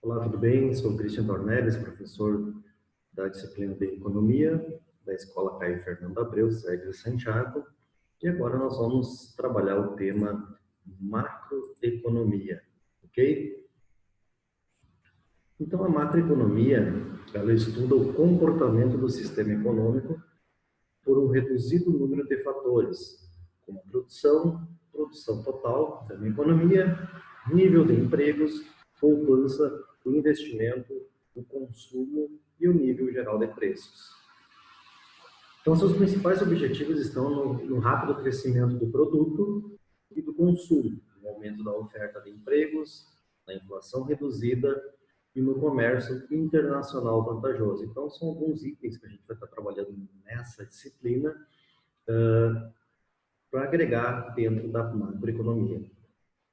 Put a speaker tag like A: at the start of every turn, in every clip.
A: Olá, tudo bem? Sou Christian Dornelles, professor da disciplina de Economia da Escola Caio Fernando Abreu, sede de Santiago. E agora nós vamos trabalhar o tema macroeconomia, ok? Então, a macroeconomia, ela estuda o comportamento do sistema econômico por um reduzido número de fatores, como produção, produção total da economia, nível de empregos, poupança, o investimento, o consumo e o nível geral de preços. Então, seus principais objetivos estão no rápido crescimento do produto e do consumo, no aumento da oferta de empregos, na inflação reduzida e no comércio internacional vantajoso. Então, são alguns itens que a gente vai estar trabalhando nessa disciplina para agregar dentro da macroeconomia.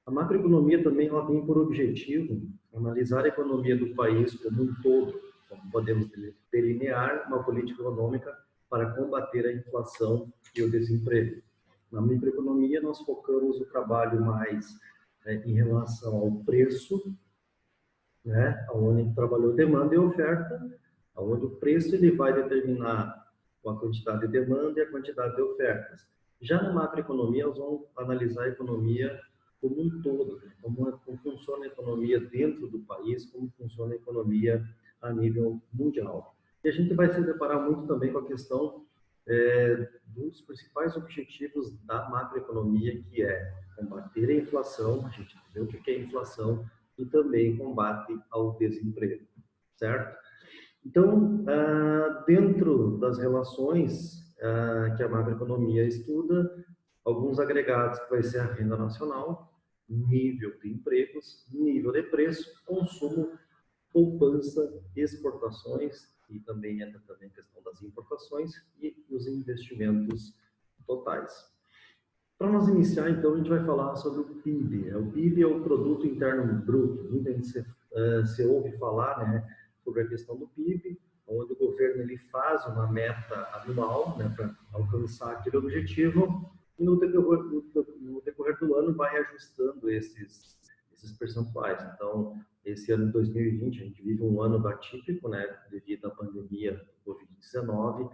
A: A macroeconomia também ela tem por objetivo analisar a economia do país como um todo, como podemos delinear uma política econômica para combater a inflação e o desemprego. Na microeconomia, nós focamos o trabalho mais em relação ao preço, onde trabalhou demanda e oferta, onde o preço ele vai determinar a quantidade de demanda e a quantidade de ofertas. Já na macroeconomia, nós vamos analisar a economia como um todo, né? como funciona a economia dentro do país, como funciona a economia a nível mundial. E a gente vai se deparar muito também com a questão dos principais objetivos da macroeconomia, que é combater a inflação, a gente vê o que é inflação, e também combate ao desemprego, certo? Então, dentro das relações que a macroeconomia estuda, alguns agregados que vai ser a renda nacional, nível de empregos, nível de preço, consumo, poupança, exportações, e também entra também a questão das importações e os investimentos totais. Para nós iniciar, então, a gente vai falar sobre o PIB. O PIB é o Produto Interno Bruto. Muita gente se ouve falar, né, sobre a questão do PIB, onde o governo ele faz uma meta anual, né, para alcançar aquele objetivo, e no decorrer do ano vai ajustando esses percentuais. Então, esse ano de 2020, a gente vive um ano atípico, né, devido à pandemia do Covid-19.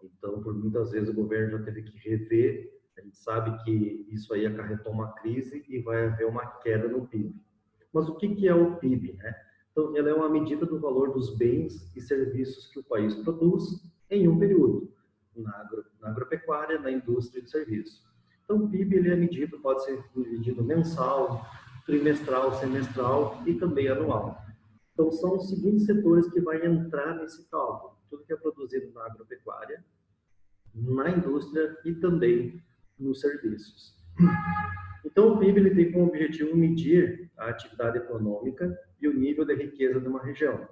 A: Então, por muitas vezes, o governo já teve que rever. A gente sabe que isso aí acarretou uma crise e vai haver uma queda no PIB. Mas o que é o PIB, né? Então, ela é uma medida do valor dos bens e serviços que o país produz em um período, na agropecuária, na indústria de serviço. Então, o PIB ele é medido, pode ser medido mensal, trimestral, semestral e também anual. Então, são os seguintes setores que vai entrar nesse cálculo. Tudo que é produzido na agropecuária, na indústria e também nos serviços. Então, o PIB ele tem como objetivo medir a atividade econômica e o nível de riqueza de uma região.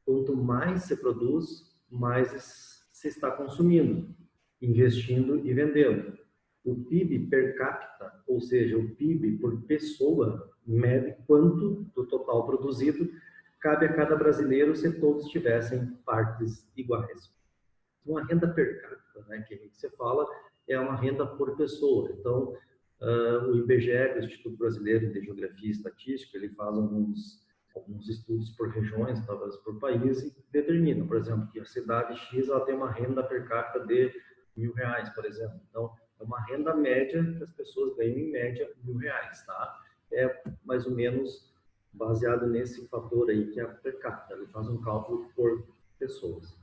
A: Quanto mais se produz, mais se está consumindo, investindo e vendendo. O PIB per capita, ou seja, o PIB por pessoa, mede quanto do total produzido cabe a cada brasileiro se todos tivessem partes iguais. Uma renda per capita, né, que você fala, é uma renda por pessoa. Então, o IBGE, o Instituto Brasileiro de Geografia e Estatística, ele faz alguns estudos por regiões, talvez por país, e determina, por exemplo, que a cidade X ela tem uma renda per capita de R$1.000, por exemplo. Então, é uma renda média que as pessoas ganham, em média, R$1.000, tá? É mais ou menos baseado nesse fator aí, que é a per capita. Ele faz um cálculo por pessoas.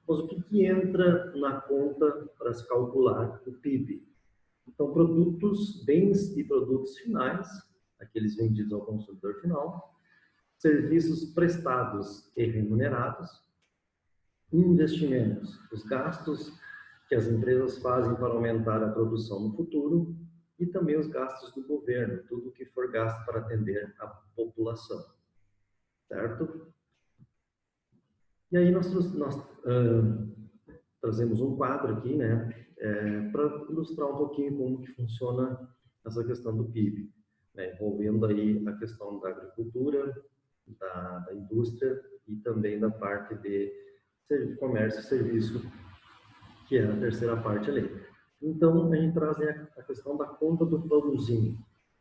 A: Mas o que entra na conta para se calcular o PIB? Então, produtos, bens e produtos finais, aqueles vendidos ao consumidor final, serviços prestados e remunerados, investimentos, os gastos que as empresas fazem para aumentar a produção no futuro e também os gastos do governo, tudo que for gasto para atender a população, certo? E aí nós trazemos um quadro aqui, né, para ilustrar um pouquinho como que funciona essa questão do PIB, né, envolvendo aí a questão da agricultura, da indústria e também da parte de comércio e serviço, que é a terceira parte ali. Então, a gente traz a questão da conta do pãozinho.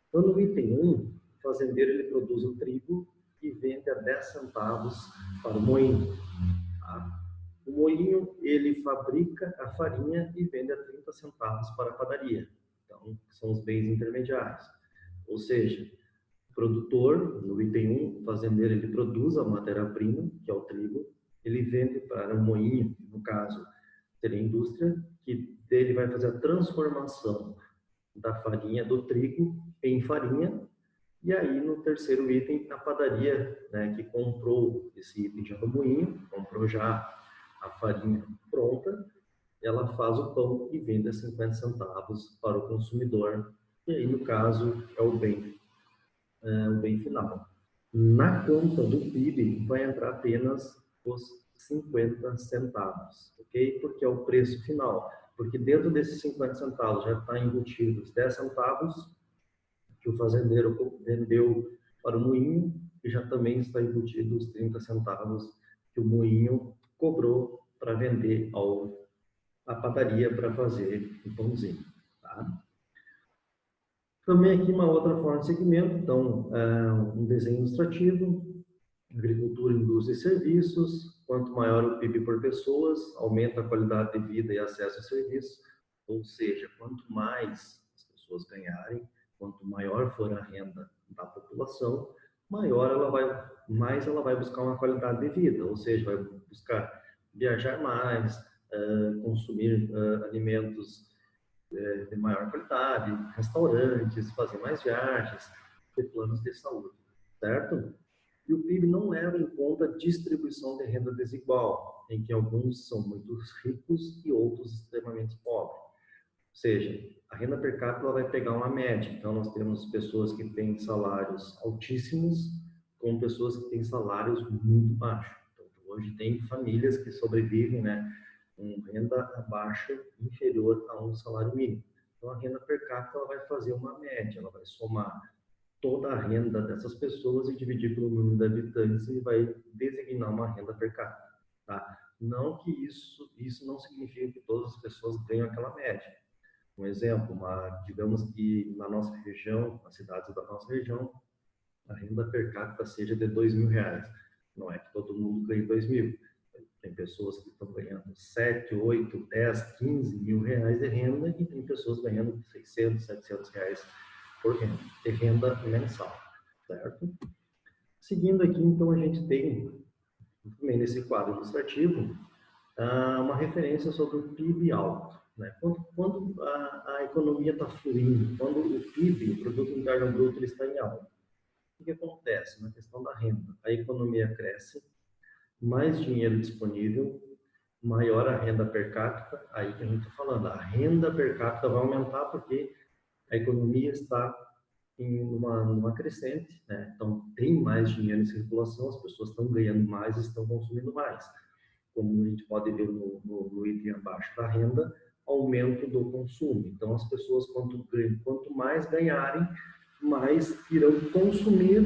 A: Então, no item 1, o fazendeiro ele produz o trigo e vende a 10 centavos para o moinho. Tá? O moinho, ele fabrica a farinha e vende a 30 centavos para a padaria. Então, são os bens intermediários. Ou seja, o produtor, no item 1, o fazendeiro, ele produz a matéria-prima, que é o trigo, ele vende para o moinho, no caso, seria a indústria, que ele vai fazer a transformação da farinha, do trigo, em farinha. E aí, no terceiro item, a padaria, né, que comprou esse item já no moinho, comprou já a farinha pronta, ela faz o pão e vende a 50 centavos para o consumidor. E aí, no caso, é o bem final. Na conta do PIB, vai entrar apenas os 50 centavos, ok? Porque é o preço final. Porque dentro desses 50 centavos já está embutido os 10 centavos que o fazendeiro vendeu para o moinho e já também está embutido os 30 centavos que o moinho cobrou para vender à padaria para fazer o pãozinho. Tá? Também aqui uma outra forma de segmento, então, um desenho ilustrativo, agricultura, indústria e serviços. Quanto maior o PIB por pessoas, aumenta a qualidade de vida e acesso a serviços, ou seja, quanto mais as pessoas ganharem, quanto maior for a renda da população, mais ela vai buscar uma qualidade de vida, ou seja, vai buscar viajar mais, consumir alimentos de maior qualidade, restaurantes, fazer mais viagens, ter planos de saúde, certo? E o PIB não leva em conta a distribuição de renda desigual, em que alguns são muito ricos e outros extremamente pobres. Ou seja, a renda per capita vai pegar uma média. Então, nós temos pessoas que têm salários altíssimos, com pessoas que têm salários muito baixos. Então, hoje tem famílias que sobrevivem, né, com renda abaixo, inferior a um salário mínimo. Então, a renda per capita ela vai fazer uma média, ela vai somar toda a renda dessas pessoas e dividir pelo número de habitantes e vai designar uma renda per capita. Tá? Não que isso não significa que todas as pessoas ganham aquela média. Um exemplo, digamos que na nossa região, nas cidades da nossa região, a renda per capita seja de R$2.000. Não é que todo mundo ganhe 2.000. Tem pessoas que estão ganhando 7, 8, 10, 15 mil reais de renda e tem pessoas ganhando 600, 700 reais por renda, de renda mensal, certo? Seguindo aqui, então, a gente tem, também nesse quadro ilustrativo, uma referência sobre o PIB alto. Né? Quando a economia está fluindo, quando o PIB, o Produto Interno Bruto, ele está em alta, o que acontece na questão da renda? A economia cresce, mais dinheiro disponível, maior a renda per capita, aí que a gente está falando, a renda per capita vai aumentar porque a economia está em uma crescente, né? Então tem mais dinheiro em circulação, as pessoas estão ganhando mais, estão consumindo mais. Como a gente pode ver no item abaixo da renda, aumento do consumo. Então as pessoas quanto mais ganharem, mais irão consumir,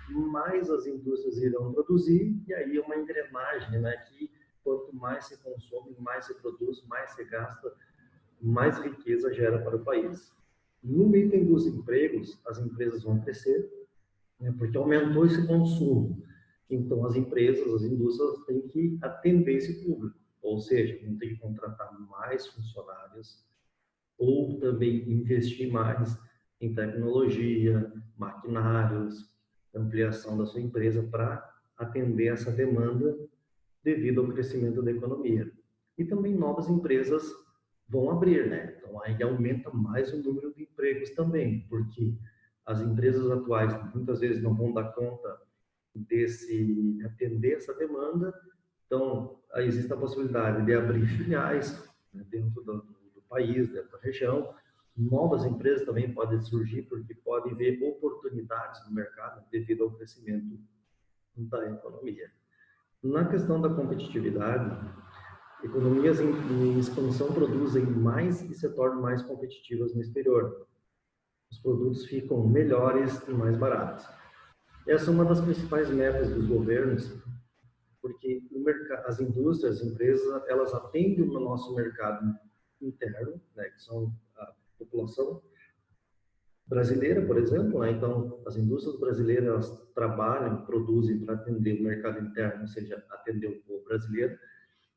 A: mais as indústrias irão produzir, e aí é uma engrenagem, né? Que quanto mais se consome, mais se produz, mais se gasta, mais riqueza gera para o país. No item dos empregos, as empresas vão crescer, né, porque aumentou esse consumo. Então, as empresas, as indústrias têm que atender esse público, ou seja, vão ter que contratar mais funcionários ou também investir mais em tecnologia, maquinários, ampliação da sua empresa para atender essa demanda devido ao crescimento da economia. E também novas empresas vão abrir, né? Então aí aumenta mais o número de empregos também, porque as empresas atuais muitas vezes não vão dar conta de atender essa demanda, então aí existe a possibilidade de abrir filiais, né, dentro do país, dentro da região. Novas empresas também podem surgir porque podem ver oportunidades no mercado devido ao crescimento da economia. Na questão da competitividade, economias em expansão produzem mais e se tornam mais competitivas no exterior. Os produtos ficam melhores e mais baratos. Essa é uma das principais metas dos governos, porque as indústrias, as empresas, elas atendem no nosso mercado interno, né, que são a população, brasileira, por exemplo, né? Então, as indústrias brasileiras elas trabalham, produzem para atender o mercado interno, ou seja, atender o povo brasileiro,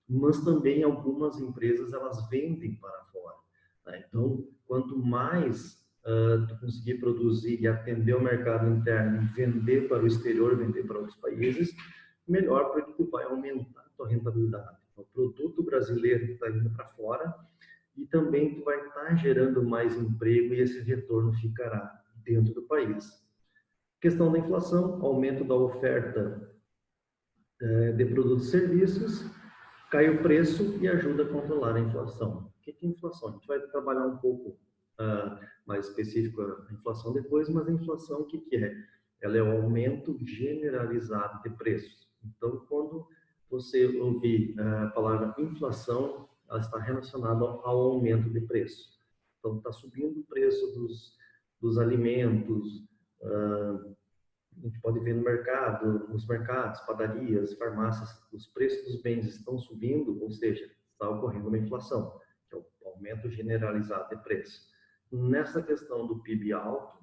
A: mas também algumas empresas elas vendem para fora, né? Então, quanto mais tu conseguir produzir e atender o mercado interno, vender para o exterior, vender para outros países, melhor, porque tu vai aumentar a tua rentabilidade. O produto brasileiro está indo para fora e também tu vai estar gerando mais emprego e esse retorno ficará dentro do país. Questão da inflação, aumento da oferta de produtos e serviços, cai o preço e ajuda a controlar a inflação. O que é inflação? A gente vai trabalhar um pouco mais específico a inflação depois, mas a inflação o que é? Ela é o aumento generalizado de preços. Então, quando você ouvir a palavra inflação, ela está relacionada ao aumento de preço. Então, está subindo o preço dos alimentos, a gente pode ver no mercado, nos mercados, padarias, farmácias, os preços dos bens estão subindo, ou seja, está ocorrendo uma inflação, que é o aumento generalizado de preço. Nessa questão do PIB alto,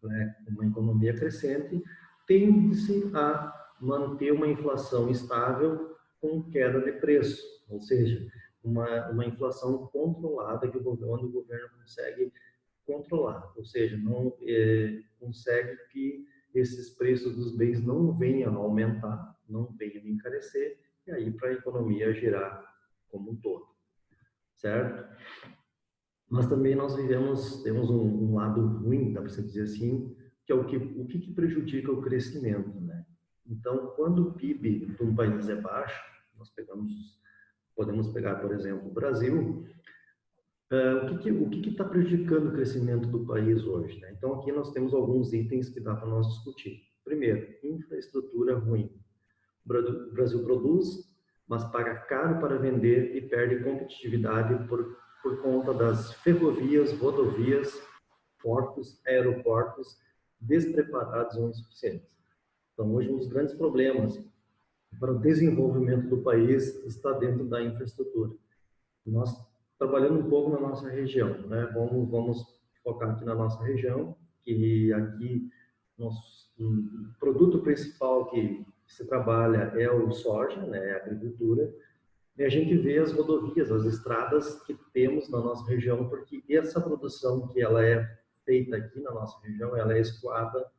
A: né, uma economia crescente, tende-se a manter uma inflação estável com queda de preço, ou seja, uma inflação controlada que onde o governo consegue controlar, ou seja, não consegue que esses preços dos bens não venham a aumentar, não venham a encarecer, e aí para a economia girar como um todo, certo? Mas também nós temos um lado ruim, dá para você dizer assim, que é o que prejudica o crescimento, né? Então, quando o PIB de um país é baixo, podemos pegar, por exemplo, o Brasil. O que está prejudicando o crescimento do país hoje, né? Então, aqui nós temos alguns itens que dá para nós discutir. Primeiro, infraestrutura ruim. O Brasil produz, mas paga caro para vender e perde competitividade por conta das ferrovias, rodovias, portos, aeroportos despreparados ou insuficientes. Então, hoje, um dos grandes problemas para o desenvolvimento do país está dentro da infraestrutura. Nós trabalhando um pouco na nossa região, né? Vamos focar aqui na nossa região, que aqui nosso produto principal que se trabalha é o soja, né? A agricultura. E a gente vê as rodovias, as estradas que temos na nossa região, porque essa produção que ela é feita aqui na nossa região, ela é escoada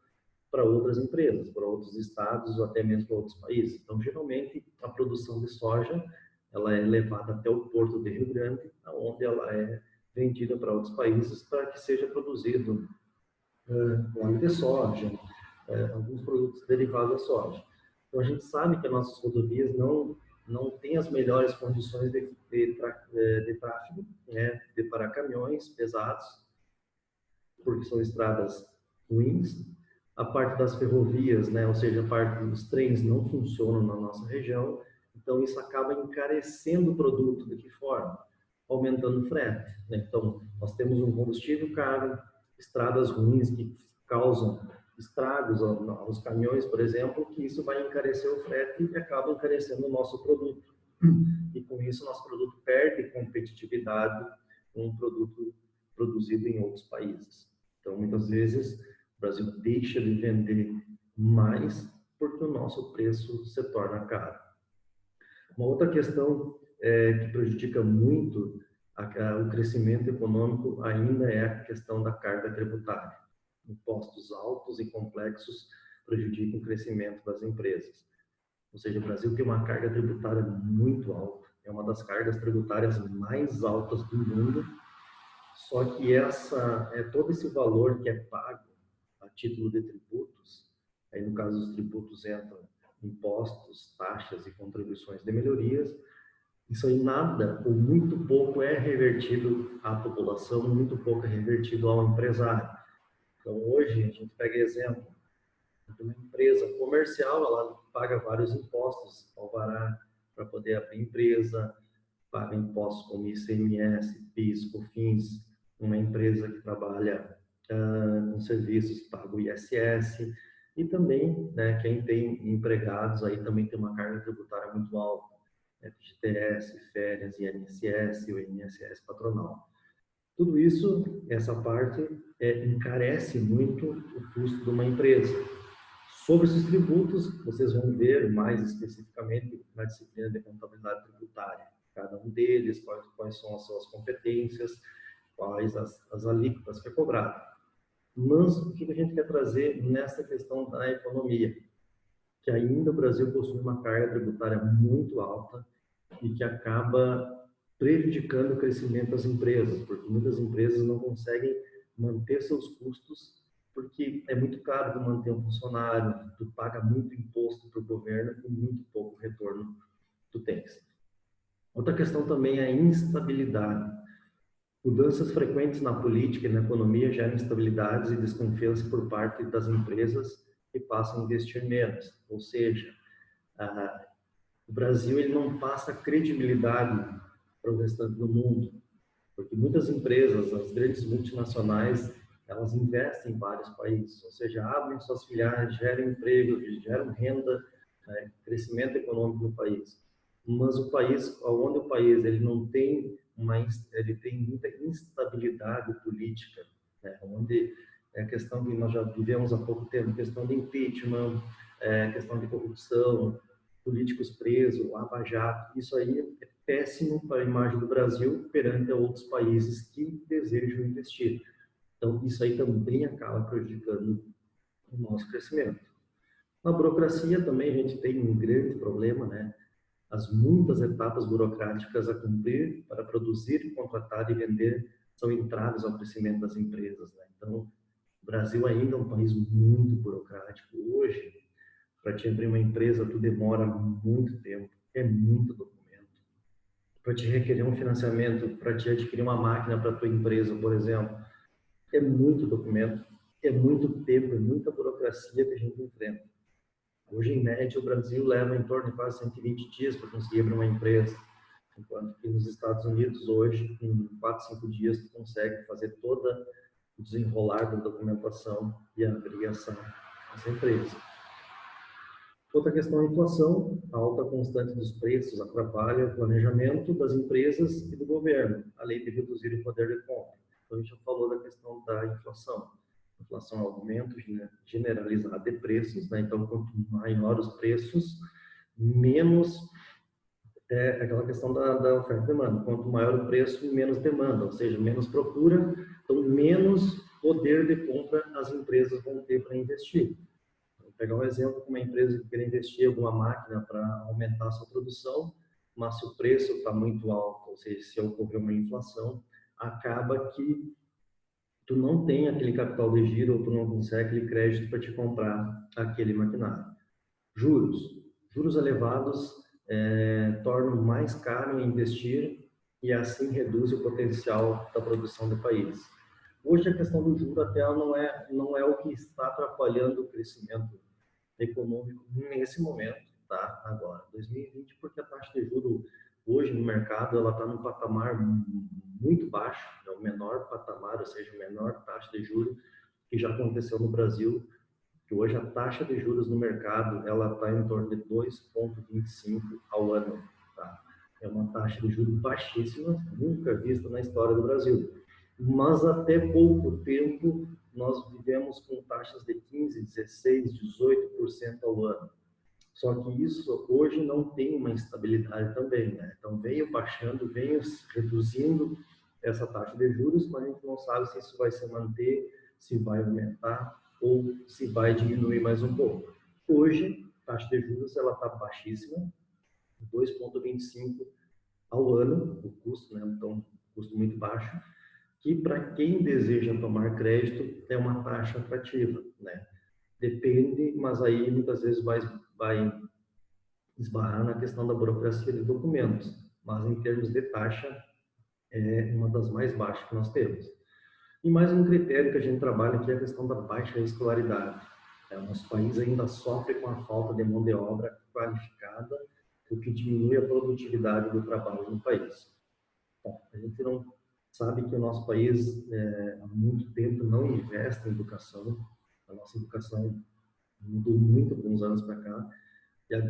A: para outras empresas, para outros estados ou até mesmo para outros países. Então, geralmente, a produção de soja ela é levada até o porto de Rio Grande, onde ela é vendida para outros países para que seja produzido óleo de soja, alguns produtos derivados da soja. Então, a gente sabe que as nossas rodovias não têm as melhores condições de tráfego, né, para caminhões pesados, porque são estradas ruins. A parte das ferrovias, né, ou seja, a parte dos trens não funcionam na nossa região, então isso acaba encarecendo o produto. De que forma? Aumentando o frete, né? Então, nós temos um combustível caro, estradas ruins que causam estragos aos caminhões, por exemplo, que isso vai encarecer o frete e acaba encarecendo o nosso produto. E com isso, nosso produto perde competitividade com um produto produzido em outros países. Então, muitas vezes, o Brasil deixa de vender mais porque o nosso preço se torna caro. Uma outra questão que prejudica muito o crescimento econômico ainda é a questão da carga tributária. Impostos altos e complexos prejudicam o crescimento das empresas. Ou seja, o Brasil tem uma carga tributária muito alta, é uma das cargas tributárias mais altas do mundo. Só que todo esse valor que é pago a título de tributos, aí no caso os tributos entram impostos, taxas e contribuições de melhorias, isso aí nada ou muito pouco é revertido à população, muito pouco é revertido ao empresário. Então hoje a gente pega exemplo de uma empresa comercial, ela paga vários impostos, alvará para poder abrir empresa, paga impostos como ICMS, PIS, COFINS. Uma empresa que trabalha com serviços paga o ISS, e também, né, quem tem empregados aí também tem uma carga tributária muito alta, FGTS, férias, INSS, o INSS patronal. Tudo isso, essa parte, encarece muito o custo de uma empresa. Sobre esses tributos, vocês vão ver mais especificamente na disciplina de contabilidade tributária. Cada um deles, quais são as suas competências, quais as alíquotas que é cobrado. Mas o que a gente quer trazer nessa questão da economia? Que ainda o Brasil possui uma carga tributária muito alta e que acaba prejudicando o crescimento das empresas, porque muitas empresas não conseguem manter seus custos, porque é muito caro de manter um funcionário, tu paga muito imposto para o governo e muito pouco retorno tu tens. Outra questão também é a instabilidade. Mudanças frequentes na política e na economia geram instabilidades e desconfiança por parte das empresas que passam a investir menos. Ou seja, o Brasil ele não passa credibilidade para o restante do mundo, porque muitas empresas, as grandes multinacionais, elas investem em vários países, ou seja, abrem suas filiais, geram emprego, geram renda, né, crescimento econômico no país. Mas o país, onde o país ele não tem ele tem muita instabilidade política, né, onde é a questão que nós já vivemos há pouco tempo, questão de impeachment, questão de corrupção, políticos presos, Lava Jato, isso aí é péssimo para a imagem do Brasil perante outros países que desejam investir. Então, isso aí também acaba prejudicando o nosso crescimento. Na burocracia também a gente tem um grande problema, né? As muitas etapas burocráticas a cumprir para produzir, contratar e vender são entraves ao crescimento das empresas, né? Então, o Brasil ainda é um país muito burocrático. Hoje, para te abrir uma empresa, tu demora muito tempo, é muito documento. Para te requerer um financiamento, para te adquirir uma máquina para tua empresa, por exemplo, é muito documento, é muito tempo, é muita burocracia que a gente enfrenta. Hoje, em média, o Brasil leva em torno de quase 120 dias para conseguir abrir uma empresa, enquanto que nos Estados Unidos, hoje, em 4, 5 dias, tu consegue fazer toda o desenrolar da documentação e abrir essa empresa. Outra questão é a inflação. A alta constante dos preços atrapalha o planejamento das empresas e do governo, além de reduzir o poder de compra. Então, a gente já falou da questão da inflação. A inflação é um aumento generalizado de preços, né? Então, quanto maior os preços, menos aquela questão da oferta e demanda. Quanto maior o preço, menos demanda, ou seja, menos procura, então menos poder de compra as empresas vão ter para investir. Vou pegar um exemplo com uma empresa que quer investir em alguma máquina para aumentar a sua produção, mas se o preço está muito alto, ou seja, se ocorrer uma inflação, acaba que tu não tem aquele capital de giro ou tu não consegue aquele crédito para te comprar aquele maquinário. Juros. Juros elevados tornam mais caro investir e assim reduz o potencial da produção do país. Hoje a questão do juro até não é o que está atrapalhando o crescimento econômico nesse momento, tá? Agora, 2020, porque a taxa de juros hoje no mercado ela está num patamar muito baixo, é o menor patamar, ou seja, a menor taxa de juros que já aconteceu no Brasil, que hoje a taxa de juros no mercado ela está em torno de 2,25 ao ano, tá? É uma taxa de juros baixíssima, nunca vista na história do Brasil. Mas até pouco tempo nós vivemos com taxas de 15, 16, 18% ao ano. Só que isso hoje não tem uma estabilidade também, né? Então veio baixando, veio reduzindo essa taxa de juros, mas a gente não sabe se isso vai se manter, se vai aumentar ou se vai diminuir mais um pouco. Hoje, a taxa de juros ela está baixíssima, 2,25 ao ano, o custo, né? Então, custo muito baixo, que para quem deseja tomar crédito é uma taxa atrativa, né? Depende, mas aí muitas vezes vai esbarrar na questão da burocracia de documentos, mas em termos de taxa é uma das mais baixas que nós temos. E mais um critério que a gente trabalha aqui é a questão da baixa escolaridade. O nosso país ainda sofre com a falta de mão de obra qualificada, o que diminui a produtividade do trabalho no país. Bom, a gente não sabe que o nosso país há muito tempo não investe em educação. A nossa educação mudou muito de uns anos para cá. E o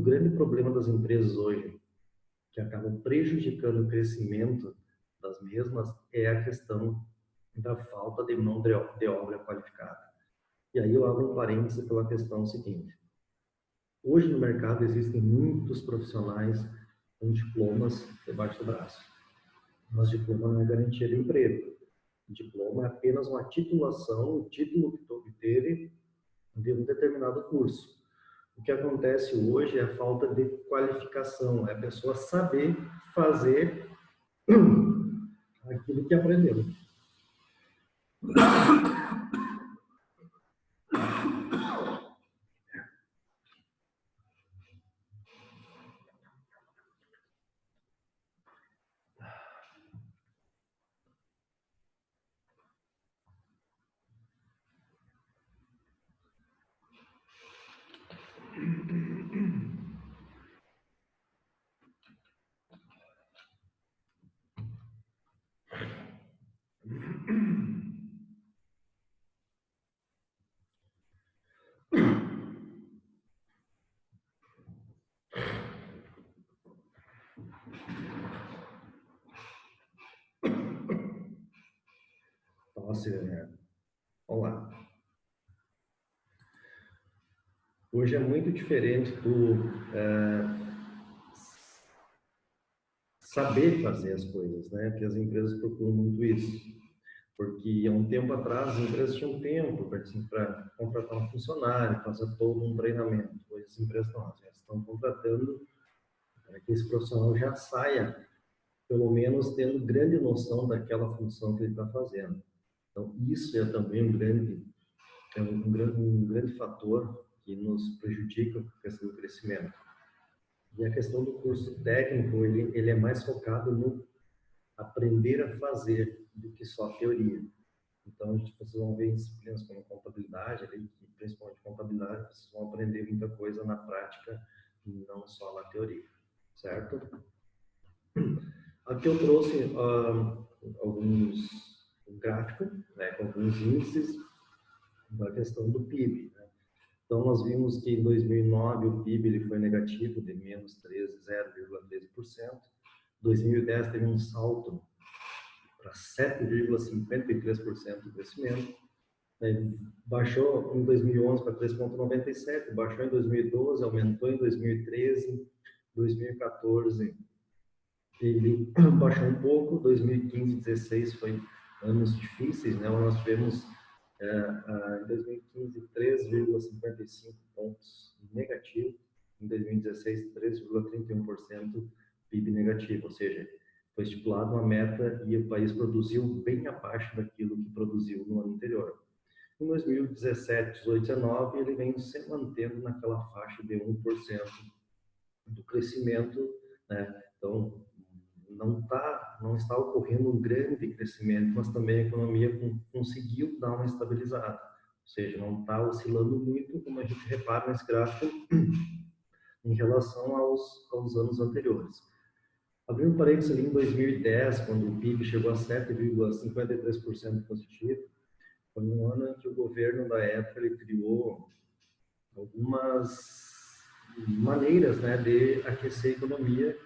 A: grande problema das empresas hoje, que acabam prejudicando o crescimento das mesmas é a questão da falta de mão de obra qualificada. E aí eu abro um parêntese pela questão seguinte. Hoje no mercado existem muitos profissionais com diplomas debaixo do braço. Mas diploma não é garantia de emprego. Diploma é apenas uma titulação, o título que tu obteve de um determinado curso. O que acontece hoje é a falta de qualificação, é a pessoa saber fazer aquilo que aprendeu. Então, assim, vamos lá. Hoje é muito diferente do saber fazer as coisas, né? Que as empresas procuram muito isso. Porque há um tempo atrás as empresas tinham tempo para contratar um funcionário, fazer todo um treinamento. Hoje as empresas não, elas estão contratando para que esse profissional já saia, pelo menos tendo grande noção daquela função que ele está fazendo. Então isso é também um grande fator que nos prejudica com a questão do crescimento. E a questão do curso técnico, ele é mais focado no aprender a fazer do que só teoria. Então, vocês vão ver em disciplinas como contabilidade, principalmente contabilidade, vocês vão aprender muita coisa na prática, não só na teoria, certo? Aqui eu trouxe um gráfico, né, com alguns índices da questão do PIB. Né? Então, nós vimos que em 2009 o PIB ele foi negativo, de menos 0,13%. 2010 teve um salto para 7,53% de crescimento. Baixou em 2011 para 3,97%, baixou em 2012, aumentou em 2013, 2014 ele baixou um pouco, 2015 e 2016 foi anos difíceis, né? Nós tivemos em 2015 3,55 pontos negativo, em 2016 3,31% PIB negativo, ou seja, foi estipulada uma meta e o país produziu bem abaixo daquilo que produziu no ano anterior. Em 2017, 18, 19, ele vem se mantendo naquela faixa de 1% do crescimento, né? Então, não está ocorrendo um grande crescimento, mas também a economia conseguiu dar uma estabilizada, ou seja, não está oscilando muito, como a gente repara nesse gráfico, em relação aos anos anteriores. Abrindo parênteses ali em 2010, quando o PIB chegou a 7,53% positivo, foi um ano em que o governo da época ele criou algumas maneiras, né, de aquecer a economia.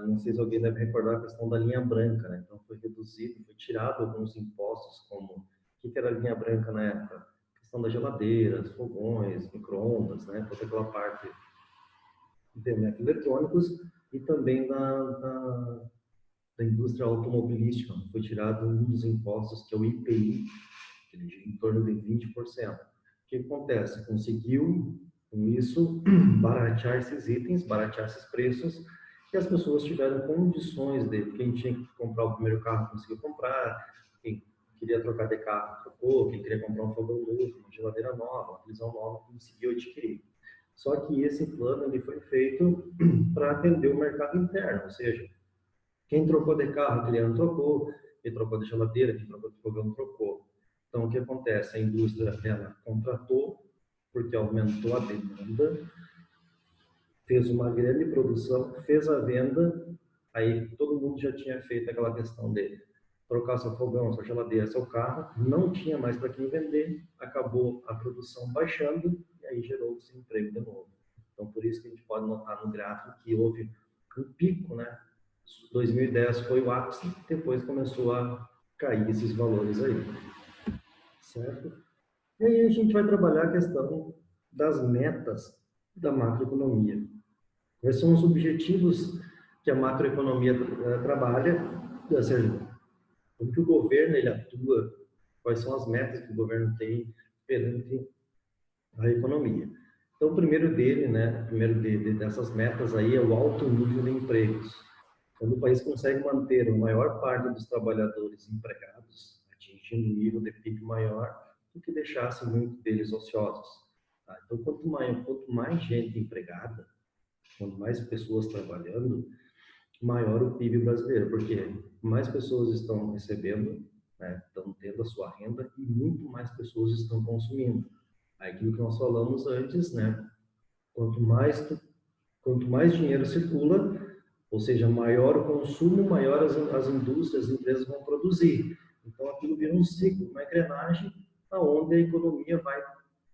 A: Não sei se alguém deve recordar a questão da linha branca, né? Então foi reduzido, foi tirado alguns impostos, como o que era a linha branca na época? A questão das geladeiras, fogões, micro-ondas, né? Toda aquela parte de eletrônicos e também da indústria automobilística. Foi tirado um dos impostos, que é o IPI, que ele gira em torno de 20%. O que acontece? Conseguiu, com isso, baratear esses itens, baratear esses preços, e as pessoas tiveram condições de, quem tinha que comprar o primeiro carro conseguiu comprar, quem queria trocar de carro trocou, quem queria comprar um fogão novo, uma geladeira nova, uma televisão nova, conseguiu adquirir. Só que esse plano ele foi feito para atender o mercado interno, ou seja, quem trocou de carro, o cliente trocou, quem trocou de geladeira, quem trocou de fogão, trocou. Então, o que acontece? A indústria, ela contratou, porque aumentou a demanda, fez uma grande produção, fez a venda, aí todo mundo já tinha feito aquela questão de trocar seu fogão, sua geladeira, seu carro, não tinha mais para quem vender, acabou a produção baixando e aí gerou o desemprego de novo. Então, por isso que a gente pode notar no gráfico que houve um pico, né, 2010 foi o ápice, depois começou a cair esses valores aí, certo? E aí a gente vai trabalhar a questão das metas da macroeconomia. Quais são os objetivos que a macroeconomia trabalha, ou seja, como que o governo ele atua, quais são as metas que o governo tem perante a economia. Então, o primeiro dele, né, o primeiro dessas metas aí é o alto nível de empregos. Quando o país consegue manter a maior parte dos trabalhadores empregados, atingindo um nível de PIB maior do que deixasse muitos deles ociosos. Tá? Então, quanto mais gente empregada, quanto mais pessoas trabalhando, maior o PIB brasileiro, porque mais pessoas estão recebendo, né, estão tendo a sua renda e muito mais pessoas estão consumindo. Aquilo que nós falamos antes, né? Quanto mais dinheiro circula, ou seja, maior o consumo, maior as indústrias, as empresas vão produzir. Então, aquilo vira um ciclo, uma engrenagem, aonde a economia vai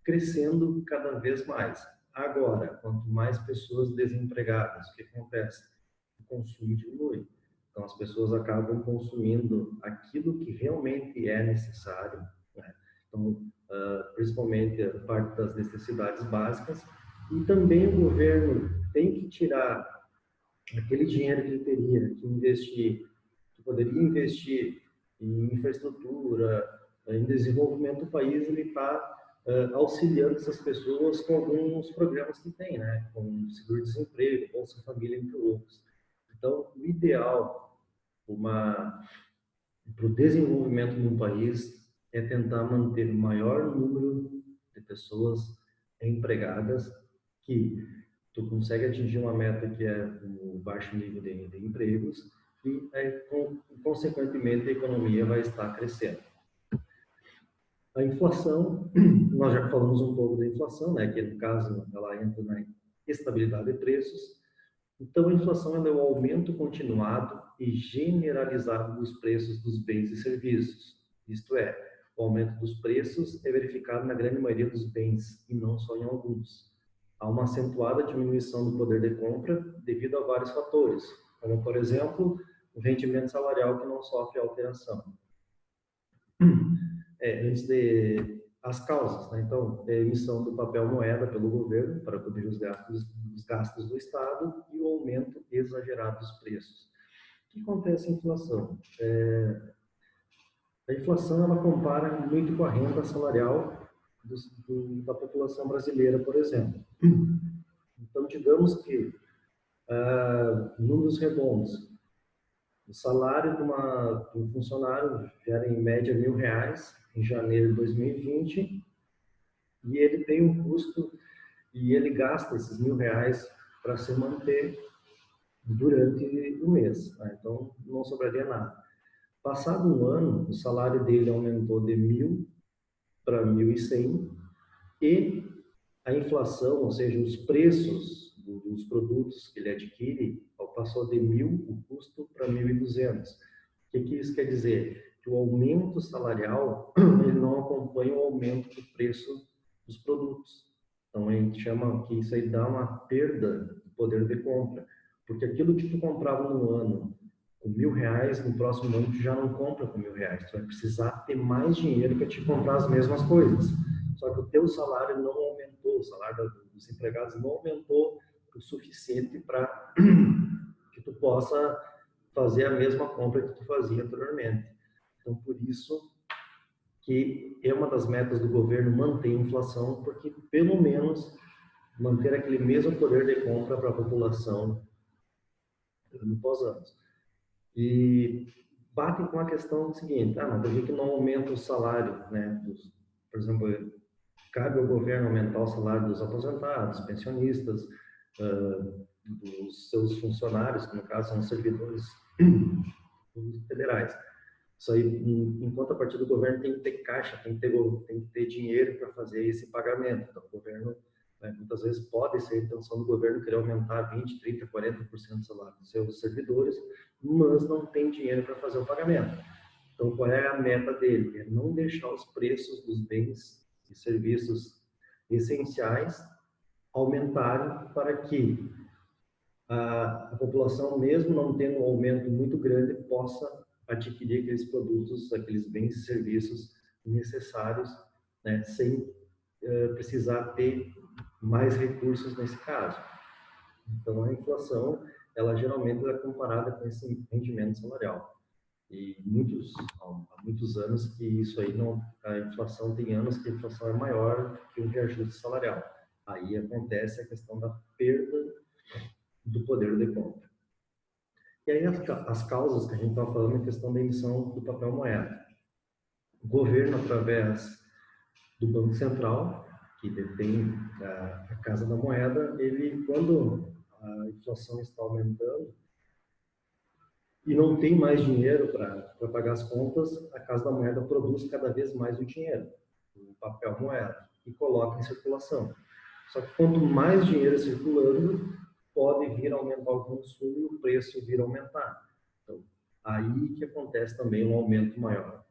A: crescendo cada vez mais. Agora, quanto mais pessoas desempregadas, o que acontece? O consumo diminui. Então, as pessoas acabam consumindo aquilo que realmente é necessário, né? Então, principalmente a parte das necessidades básicas, e também o governo tem que tirar aquele dinheiro que ele teria que investir, que poderia investir em infraestrutura, em desenvolvimento do país, ele está auxiliando essas pessoas com alguns programas que tem, né? Com seguro-desemprego, Bolsa Família, entre outros. Então, o ideal para o desenvolvimento de um país é tentar manter o maior número de pessoas empregadas que tu consegue atingir uma meta que é o baixo nível de empregos e, consequentemente, a economia vai estar crescendo. A inflação, nós já falamos um pouco da inflação, né, que no caso ela entra na estabilidade de preços. Então, a inflação é o aumento continuado e generalizado dos preços dos bens e serviços. Isto é, o aumento dos preços é verificado na grande maioria dos bens e não só em alguns. Há uma acentuada diminuição do poder de compra devido a vários fatores, como, por exemplo, o rendimento salarial que não sofre alteração. As causas, né? Então, a emissão do papel moeda pelo governo para cobrir os gastos do Estado e o aumento exagerado dos preços. O que acontece a inflação? A inflação ela compara muito com a renda salarial da população brasileira, por exemplo. Então, digamos que, números redondos, o salário de um funcionário era em média R$1.000 em janeiro de 2020 e ele tem um custo e ele gasta esses R$1.000 para se manter durante o mês, né? Então não sobraria nada. Passado um ano, o salário dele aumentou de 1.000 para 1.100 e a inflação, ou seja, os preços dos produtos que ele adquire, passou de 1.000 o custo para 1.200. O que isso quer dizer? Que o aumento salarial ele não acompanha o aumento do preço dos produtos. Então, a gente chama que isso aí dá uma perda de poder de compra. Porque aquilo que tu comprava no ano com R$1.000, no próximo ano tu já não compra com R$1.000. Tu vai precisar ter mais dinheiro para te comprar as mesmas coisas. Só que o teu salário não aumentou, o salário dos empregados não aumentou o suficiente para que tu possa fazer a mesma compra que tu fazia anteriormente. Então, por isso que é uma das metas do governo manter a inflação, porque pelo menos manter aquele mesmo poder de compra para a população ano após ano. E batem com a questão seguinte, mas por que não aumenta o salário, né? Por exemplo, cabe ao governo aumentar o salário dos aposentados, pensionistas, dos seus funcionários, que no caso são servidores federais. Isso aí, enquanto a partir do governo tem que ter caixa, tem que ter dinheiro para fazer esse pagamento. Então, o governo, né, muitas vezes pode ser a intenção do governo querer aumentar 20%, 30%, 40% do salário dos seus servidores, mas não tem dinheiro para fazer o pagamento. Então, qual é a meta dele? É não deixar os preços dos bens e serviços essenciais aumentarem para que a população, mesmo não tendo um aumento muito grande, possa adquirir aqueles produtos, aqueles bens e serviços necessários, né, sem precisar ter mais recursos nesse caso. Então, a inflação, ela geralmente é comparada com esse rendimento salarial. E há muitos anos que isso aí não, a inflação tem anos que a inflação é maior que o reajuste salarial. Aí acontece a questão da perda do poder de compra. E aí as causas que a gente está falando é a questão da emissão do papel moeda. O governo, através do Banco Central, que detém a Casa da Moeda, ele, quando a inflação está aumentando e não tem mais dinheiro para pagar as contas, a Casa da Moeda produz cada vez mais o dinheiro, o papel moeda, e coloca em circulação. Só que quanto mais dinheiro circulando, pode vir a aumentar o consumo e o preço vir a aumentar. Então, aí que acontece também um aumento maior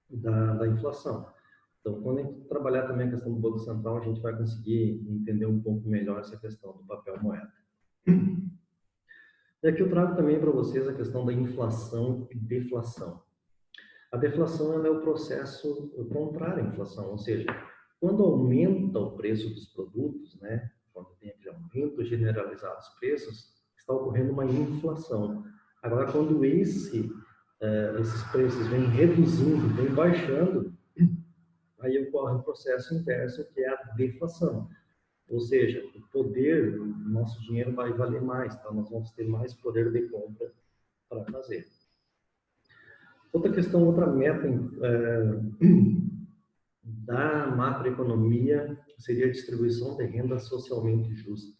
A: da inflação. Então, quando a gente trabalhar também a questão do Banco Central, a gente vai conseguir entender um pouco melhor essa questão do papel moeda. E aqui eu trago também para vocês a questão da inflação e deflação. A deflação ela é o processo contrário à inflação, ou seja, quando aumenta o preço dos produtos, né, quando tem aquele aumento generalizado dos preços, está ocorrendo uma inflação. Agora, quando esses preços vêm reduzindo, vêm baixando, aí ocorre um processo inverso, que é a deflação. Ou seja, o poder, o nosso dinheiro vai valer mais, tá? Nós vamos ter mais poder de compra para fazer. Outra questão, outra meta da macroeconomia seria a distribuição de renda socialmente justa.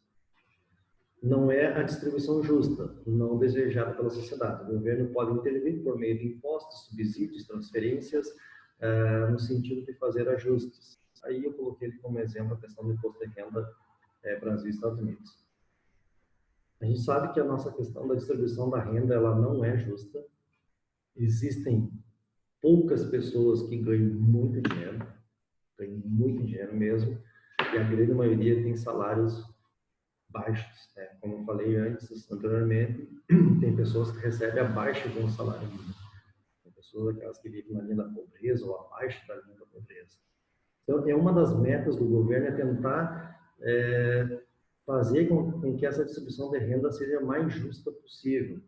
A: Não é a distribuição justa, não desejada pela sociedade. O governo pode intervir por meio de impostos, subsídios, transferências, no sentido de fazer ajustes. Aí eu coloquei ele como exemplo a questão do imposto de renda Brasil e Estados Unidos. A gente sabe que a nossa questão da distribuição da renda ela não é justa. Existem poucas pessoas que ganham muito dinheiro mesmo, e a grande maioria tem salários baixos. Né? Como eu falei anteriormente, tem pessoas que recebem abaixo de um salário mínimo. Tem pessoas aquelas que vivem na linha da pobreza ou abaixo da linha da pobreza. Então, uma das metas do governo é tentar fazer com que essa distribuição de renda seja a mais justa possível.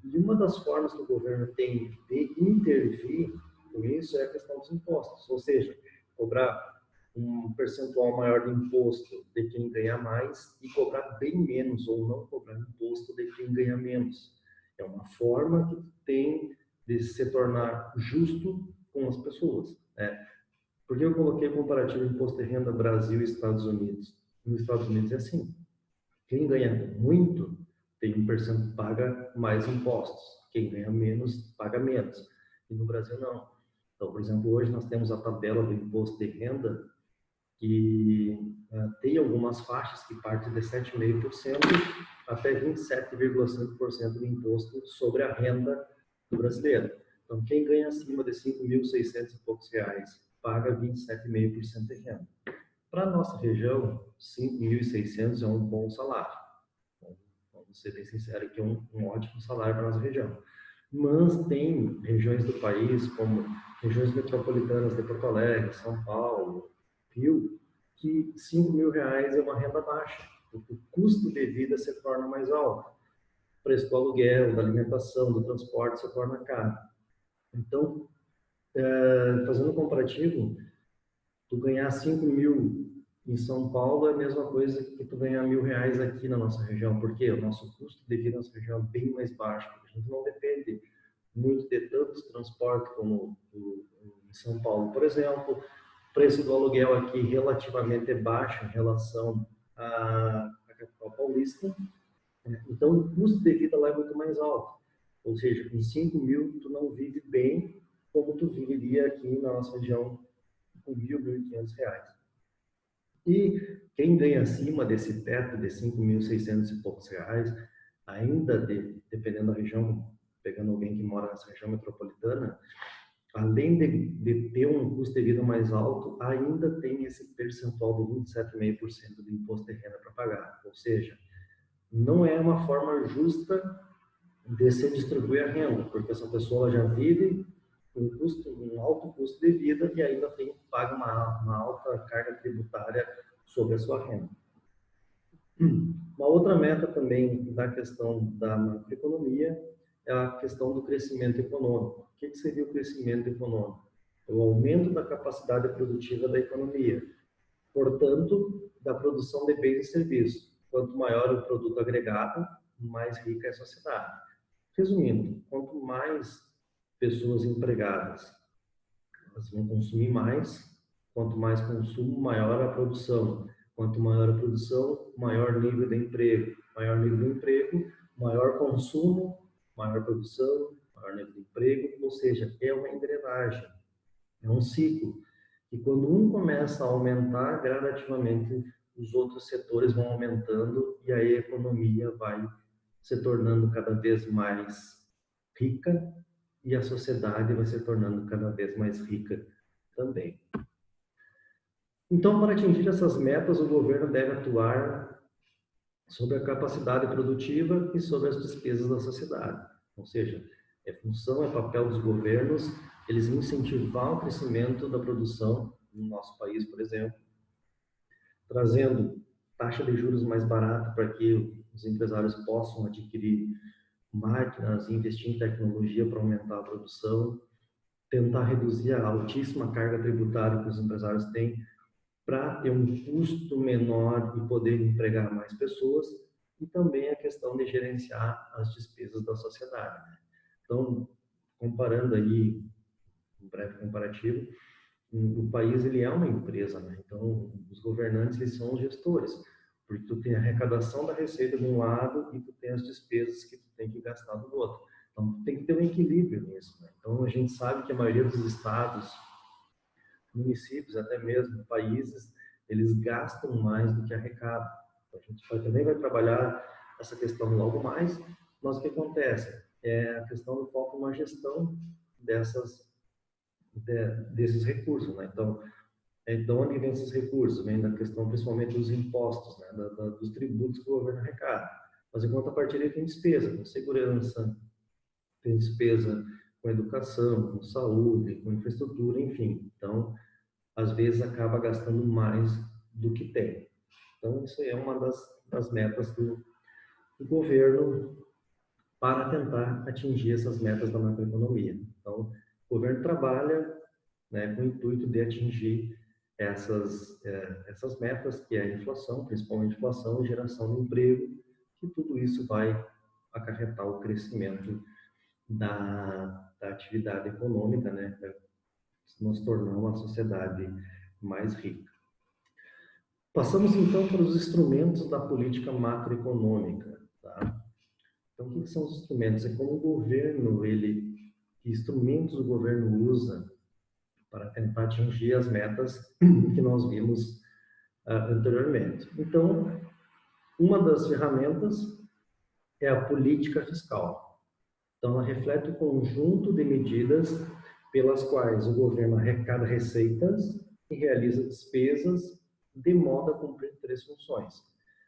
A: E uma das formas que o governo tem de intervir com isso é a questão dos impostos, ou seja, cobrar um percentual maior de imposto de quem ganha mais e cobrar bem menos ou não cobrar imposto de quem ganha menos. É uma forma que tem de se tornar justo com as pessoas. Né? Por que eu coloquei comparativo imposto de renda Brasil e Estados Unidos? Nos Estados Unidos é assim. Quem ganha muito tem um percentual paga mais impostos. Quem ganha menos paga menos. E no Brasil não. Então, por exemplo, hoje nós temos a tabela do imposto de renda que tem algumas faixas que partem de 7,5% até 27,5% de imposto sobre a renda do brasileiro. Então, quem ganha acima de 5.600 e poucos reais paga 27,5% de renda. Para a nossa região, 5.600 é um bom salário. Vamos ser bem sinceros, que é um ótimo salário para a nossa região. Mas tem regiões do país, como regiões metropolitanas de Porto Alegre, São Paulo, Rio, que 5.000 reais é uma renda baixa, porque o custo de vida se torna mais alto. O preço do aluguel, da alimentação, do transporte se torna caro. Então, fazendo um comparativo, tu ganhar 5.000 em São Paulo é a mesma coisa que tu ganhar R$1.000 aqui na nossa região, porque o nosso custo de vida na nossa região é bem mais baixo, porque a gente não depende muito de tantos transportes como em São Paulo. Por exemplo, o preço do aluguel aqui relativamente é baixo em relação à capital paulista, então o custo de vida lá é muito mais alto. Ou seja, com 5.000 tu não vive bem como tu viveria aqui na nossa região com R$1.000, R$1.500. E quem ganha acima desse teto de 5.600 e poucos reais, ainda dependendo da região, pegando alguém que mora nessa região metropolitana, além de ter um custo de vida mais alto, ainda tem esse percentual de 27,5% de imposto de renda para pagar. Ou seja, não é uma forma justa de se distribuir a renda, porque essa pessoa já vive um alto custo de vida e ainda tem que pagar uma alta carga tributária sobre a sua renda. Uma outra meta também da questão da macroeconomia é a questão do crescimento econômico. O que seria o crescimento econômico? O aumento da capacidade produtiva da economia, portanto, da produção de bens e serviços. Quanto maior o produto agregado, mais rica é a sociedade. Resumindo, quanto mais pessoas empregadas, elas vão consumir mais, quanto mais consumo, maior a produção. Quanto maior a produção, maior nível de emprego. Maior nível de emprego, maior consumo, maior produção, maior nível de emprego, ou seja, é uma engrenagem, é um ciclo. E quando um começa a aumentar, gradativamente os outros setores vão aumentando e aí a economia vai se tornando cada vez mais rica e a sociedade vai se tornando cada vez mais rica também. Então, para atingir essas metas, o governo deve atuar sobre a capacidade produtiva e sobre as despesas da sociedade. Ou seja, é função, é papel dos governos eles incentivar o crescimento da produção no nosso país, por exemplo, trazendo taxa de juros mais barata para que os empresários possam adquirir máquinas, investir em tecnologia para aumentar a produção, tentar reduzir a altíssima carga tributária que os empresários têm para ter um custo menor e poder empregar mais pessoas, e também a questão de gerenciar as despesas da sociedade. Então, comparando aí, um breve comparativo, o país ele é uma empresa, né? Então os governantes eles são os gestores, porque tu tem a arrecadação da receita de um lado e tu tem as despesas que tu tem que gastar do outro. Então tu tem que ter um equilíbrio nisso, né? Então a gente sabe que a maioria dos estados, municípios, até mesmo países, eles gastam mais do que arrecadam. Então, a gente também vai trabalhar essa questão logo mais, mas o que acontece? É a questão do foco uma gestão desses recursos, né? Então, de onde vem esses recursos? Vem da questão principalmente dos impostos, né? Dos tributos que o governo arrecada. Mas em contrapartida tem despesa com segurança, tem despesa com educação, com saúde, com infraestrutura, enfim. Então, às vezes acaba gastando mais do que tem. Então, isso é uma das metas do governo para tentar atingir essas metas da macroeconomia. Então, o governo trabalha, né, com o intuito de atingir essas metas, que é a inflação, principalmente inflação e geração de emprego, que tudo isso vai acarretar o crescimento da atividade econômica, né, nos tornar uma sociedade mais rica. Passamos então para os instrumentos da política macroeconômica. Tá? Então, o que são os instrumentos? É como o governo, que instrumentos o governo usa para tentar atingir as metas que nós vimos anteriormente. Então, uma das ferramentas é a política fiscal. Então, ela reflete o conjunto de medidas pelas quais o governo arrecada receitas e realiza despesas de modo a cumprir três funções.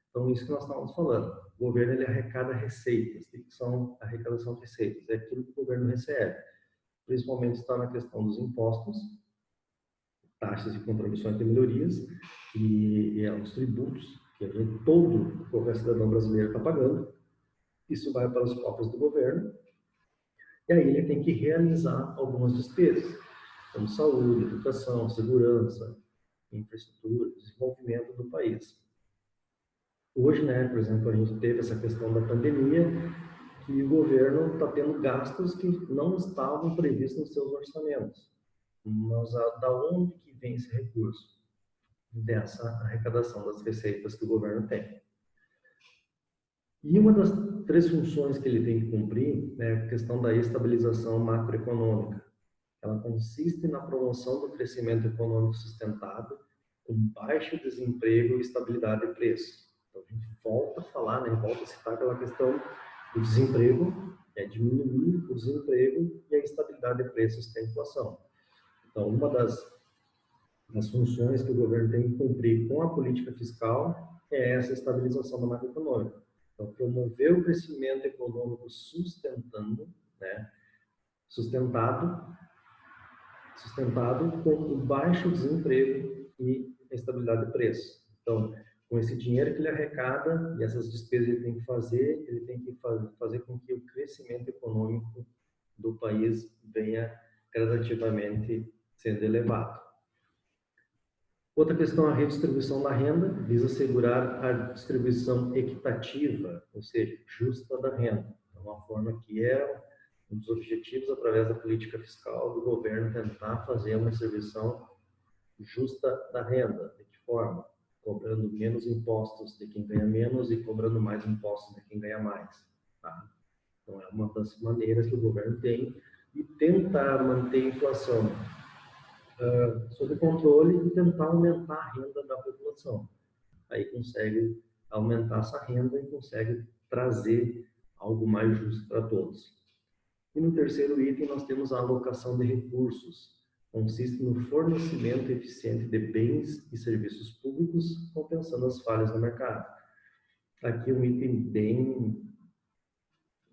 A: Então, isso que nós estávamos falando. O governo ele arrecada receitas. O que são a arrecadação de receitas? É aquilo que o governo recebe. Principalmente está na questão dos impostos, taxas e contribuições de melhorias e os tributos que qualquer cidadão brasileiro está pagando. Isso vai para os cofres do governo e aí ele tem que realizar algumas despesas, como saúde, educação, segurança, infraestrutura, desenvolvimento do país. Hoje, né, por exemplo, a gente teve essa questão da pandemia, que o governo está tendo gastos que não estavam previstos nos seus orçamentos. Mas da onde que vem esse recurso? Dessa arrecadação das receitas que o governo tem. E uma das três funções que ele tem que cumprir é a questão da estabilização macroeconômica. Ela consiste na promoção do crescimento econômico sustentável, com baixo desemprego e estabilidade de preço. Então, a gente volta a falar, né, volta a citar aquela questão do desemprego, diminuir o desemprego e a estabilidade de preços que é a inflação. Então, uma das funções que o governo tem que cumprir com a política fiscal é essa estabilização da macroeconômica. Então, promover o crescimento econômico sustentado com o baixo desemprego e a estabilidade de preço. Então, com esse dinheiro que ele arrecada e essas despesas ele tem que fazer com que o crescimento econômico do país venha gradativamente sendo elevado. Outra questão é a redistribuição da renda, visa assegurar a distribuição equitativa, ou seja, justa da renda. É uma forma que é um dos objetivos, através da política fiscal do governo, tentar fazer uma distribuição justa da renda. De que forma? Cobrando menos impostos de quem ganha menos e cobrando mais impostos de quem ganha mais. Tá? Então, é uma das maneiras que o governo tem de tentar manter a inflação sob controle e tentar aumentar a renda da população. Aí consegue aumentar essa renda e consegue trazer algo mais justo para todos. E no terceiro item nós temos a alocação de recursos. Consiste no fornecimento eficiente de bens e serviços públicos, compensando as falhas no mercado. Aqui um item bem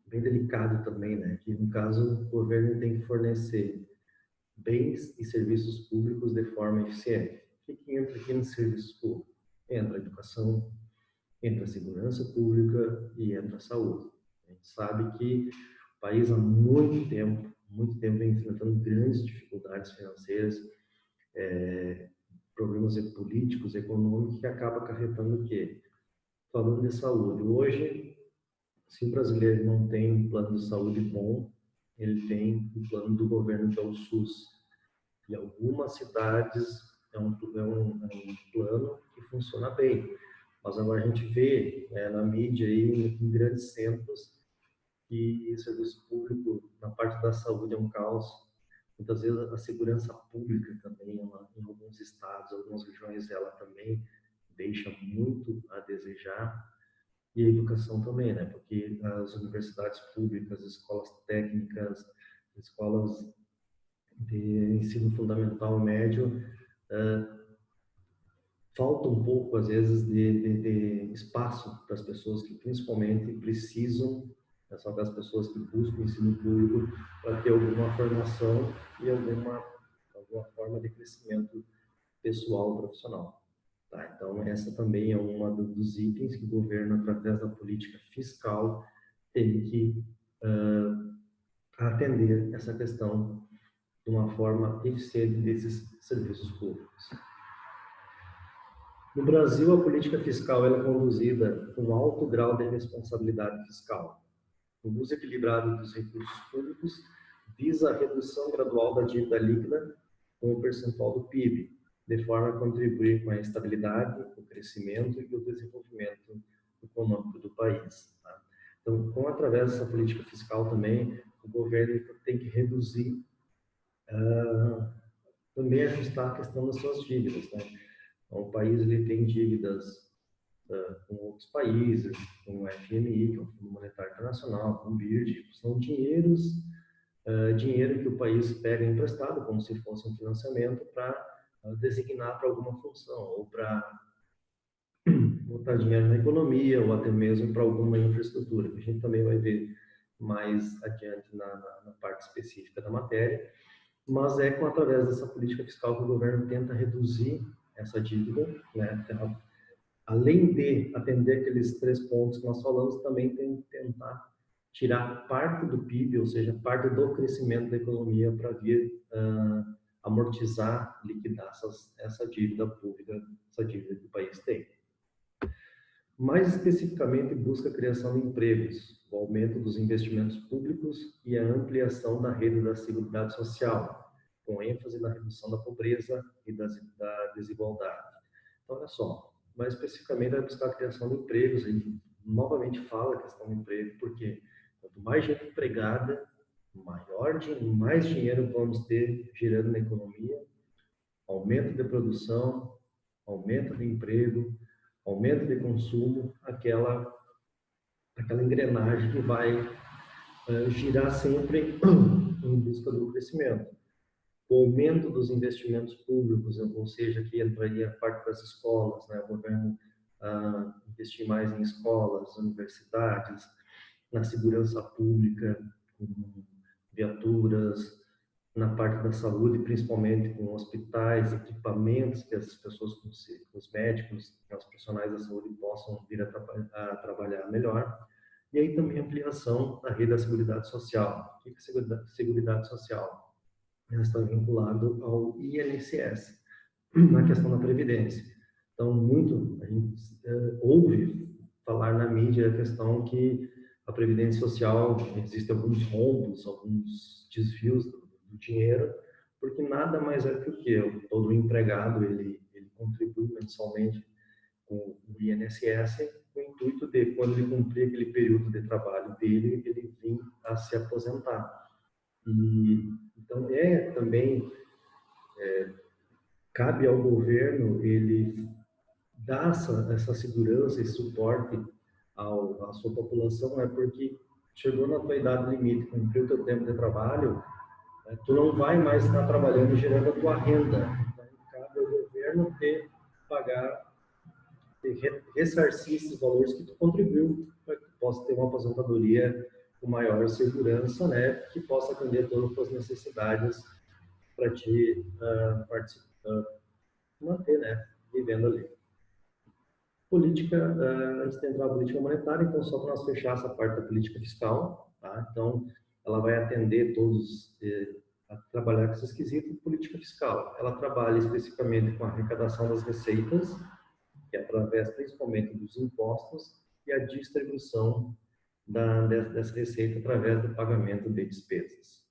A: delicado também, né? Que no caso o governo tem que fornecer bens e serviços públicos de forma eficiente. O que entra aqui nos serviços públicos? Entra a educação, entra a segurança pública e entra a saúde. A gente sabe que o país há muito tempo vem enfrentando grandes dificuldades financeiras, problemas políticos, econômicos, que acaba acarretando o quê? Falando de saúde, hoje, se o brasileiro não tem um plano de saúde bom, ele tem o plano do governo, que é o SUS. Em algumas cidades é um plano que funciona bem, mas agora a gente vê na mídia aí, em grandes centros, que o serviço público na parte da saúde é um caos. Muitas vezes a segurança pública também, em alguns estados, algumas regiões, ela também deixa muito a desejar. E a educação também, né? Porque as universidades públicas, escolas técnicas, escolas de ensino fundamental médio, falta um pouco, às vezes, de espaço para as pessoas que principalmente precisam, são aquelas pessoas que buscam o ensino público para ter alguma formação e alguma forma de crescimento pessoal, profissional. Tá? Então, essa também é uma dos itens que o governo, através da política fiscal, tem que atender essa questão de uma forma eficiente desses serviços públicos. No Brasil, a política fiscal é conduzida com um alto grau de responsabilidade fiscal. O uso equilibrado dos recursos públicos visa a redução gradual da dívida líquida com o percentual do PIB, de forma a contribuir com a estabilidade, o crescimento e o desenvolvimento econômico do país. Tá? Então, através dessa política fiscal também, o governo tem que reduzir, também ajustar a questão das suas dívidas. Né? Então, o país ele tem dívidas com outros países, com o FMI, que é o Fundo Monetário Internacional, com o BIRD, são dinheiro que o país pega emprestado, como se fosse um financiamento, para designar para alguma função, ou para botar dinheiro na economia, ou até mesmo para alguma infraestrutura, que a gente também vai ver mais adiante na parte específica da matéria. Mas através dessa política fiscal que o governo tenta reduzir essa dívida, né? Além de atender aqueles 3 pontos que nós falamos, também tem que tentar tirar parte do PIB, ou seja, parte do crescimento da economia para vir amortizar, liquidar essa dívida pública, essa dívida que o país tem. Mais especificamente, busca a criação de empregos, o aumento dos investimentos públicos e a ampliação da rede da Seguridade Social, com ênfase na redução da pobreza e da desigualdade. Então, olha só, mais especificamente, vai buscar a criação de empregos. A gente novamente fala a questão do emprego, porque quanto mais gente empregada, mais dinheiro vamos ter girando na economia, aumento de produção, aumento de emprego, aumento de consumo, aquela engrenagem que vai girar sempre em busca do crescimento. O aumento dos investimentos públicos, ou seja, que entraria a parte das escolas, né? O governo investir mais em escolas, universidades, na segurança pública, com viaturas, na parte da saúde, principalmente com hospitais, equipamentos que as pessoas, os médicos, os profissionais da saúde possam vir a trabalhar melhor. E aí também a ampliação da rede da Seguridade Social. O que é Seguridade Social? Ela está vinculado ao INSS, na questão da Previdência. Então, muito a gente ouve falar na mídia a questão que a Previdência Social, existem alguns rombos, alguns desvios do dinheiro, porque nada mais é que o que? Todo empregado, ele contribui mensalmente com o INSS, com o intuito de, quando ele cumprir aquele período de trabalho dele, ele vir a se aposentar. E, então, também cabe ao governo ele dar essa segurança e suporte à sua população, porque chegou na tua idade limite, cumpriu o teu tempo de trabalho, tu não vai mais estar trabalhando e gerando a tua renda. Então, cabe ao governo pagar, ressarcir esses valores que tu contribuiu para que tu possa ter uma aposentadoria com maior segurança, né, que possa atender todas as tuas necessidades para te manter, né, vivendo ali. Política, antes de entrar na política monetária, então só para nós fechar essa parte da política fiscal, tá? Então, ela vai atender todos, a trabalhar com esses quesitos. Política fiscal, ela trabalha especificamente com a arrecadação das receitas, que é através principalmente dos impostos, e a distribuição dessa receita através do pagamento de despesas.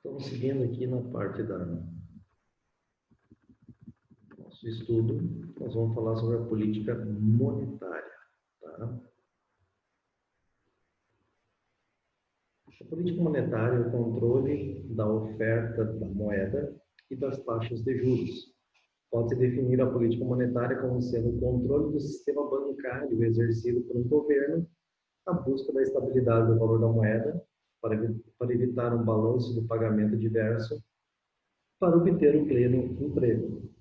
A: Estamos seguindo aqui na parte do nosso estudo, nós vamos falar sobre a política monetária. Tá? A política monetária é o controle da oferta da moeda e das taxas de juros. Pode-se definir a política monetária como sendo o controle do sistema bancário exercido por um governo, a busca da estabilidade do valor da moeda, para evitar um balanço do pagamento diverso, para obter um pleno emprego.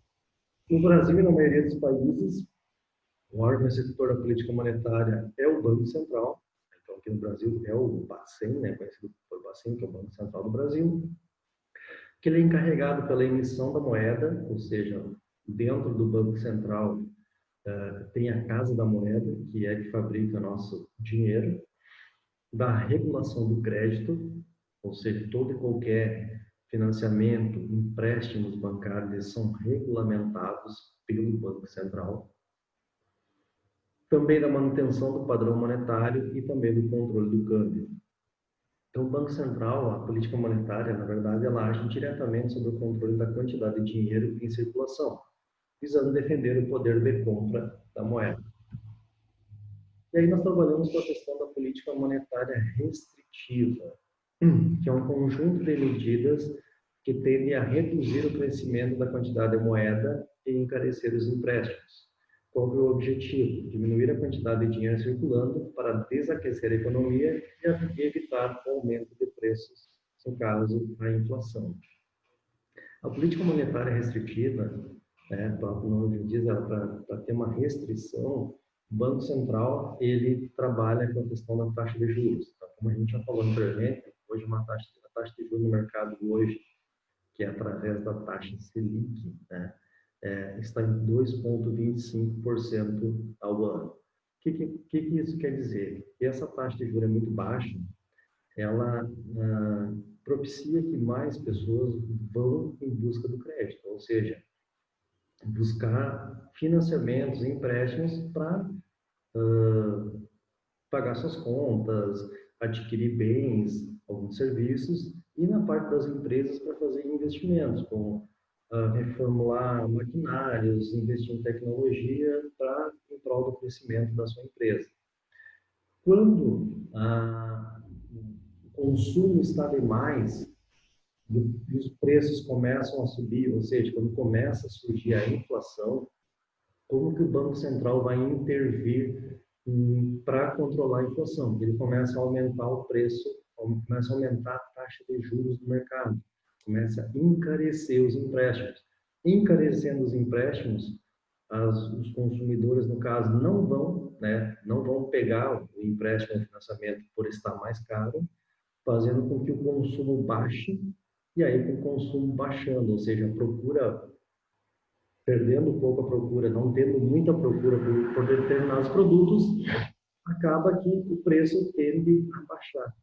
A: No Brasil e na maioria dos países, o órgão executor da política monetária é o Banco Central. Então, aqui no Brasil é o Bacen, né, conhecido por Bacen, que é o Banco Central do Brasil, que ele é encarregado pela emissão da moeda, ou seja, dentro do Banco Central tem a Casa da Moeda, que é que fabrica nosso dinheiro, da regulação do crédito, ou seja, todo e qualquer financiamento, empréstimos bancários são regulamentados pelo Banco Central. Também da manutenção do padrão monetário e também do controle do câmbio. Então, o Banco Central, a política monetária, na verdade, ela age diretamente sobre o controle da quantidade de dinheiro em circulação, visando defender o poder de compra da moeda. E aí nós trabalhamos com a questão da política monetária restritiva, que é um conjunto de medidas que tendem a reduzir o crescimento da quantidade de moeda e encarecer os empréstimos. Qual é o objetivo? Diminuir a quantidade de dinheiro circulando para desaquecer a economia e evitar o aumento de preços, no caso, a inflação. A política monetária restritiva, né, o próprio nome diz, para ter uma restrição, o Banco Central ele trabalha com a questão da taxa de juros. Então, como a gente já falou anteriormente, hoje a taxa de juros no mercado hoje, que é através da taxa Selic, né, está em 2,25% ao ano. O que isso quer dizer? Que essa taxa de juros é muito baixa, ela propicia que mais pessoas vão em busca do crédito, ou seja, buscar financiamentos, empréstimos para pagar suas contas, adquirir bens, alguns serviços, e na parte das empresas para fazer investimentos, como reformular maquinários, investir em tecnologia para em prol do crescimento da sua empresa. Quando o consumo está demais e os preços começam a subir, ou seja, quando começa a surgir a inflação, como que o Banco Central vai intervir para controlar a inflação? Ele começa a aumentar o preço, começa a aumentar a taxa de juros do mercado, começa a encarecer os empréstimos. Encarecendo os empréstimos, os consumidores, no caso, não vão pegar o empréstimo ou financiamento por estar mais caro, fazendo com que o consumo baixe, e aí com o consumo baixando, ou seja, a procura perdendo um pouco a procura, não tendo muita procura por determinados produtos, acaba que o preço tende a baixar.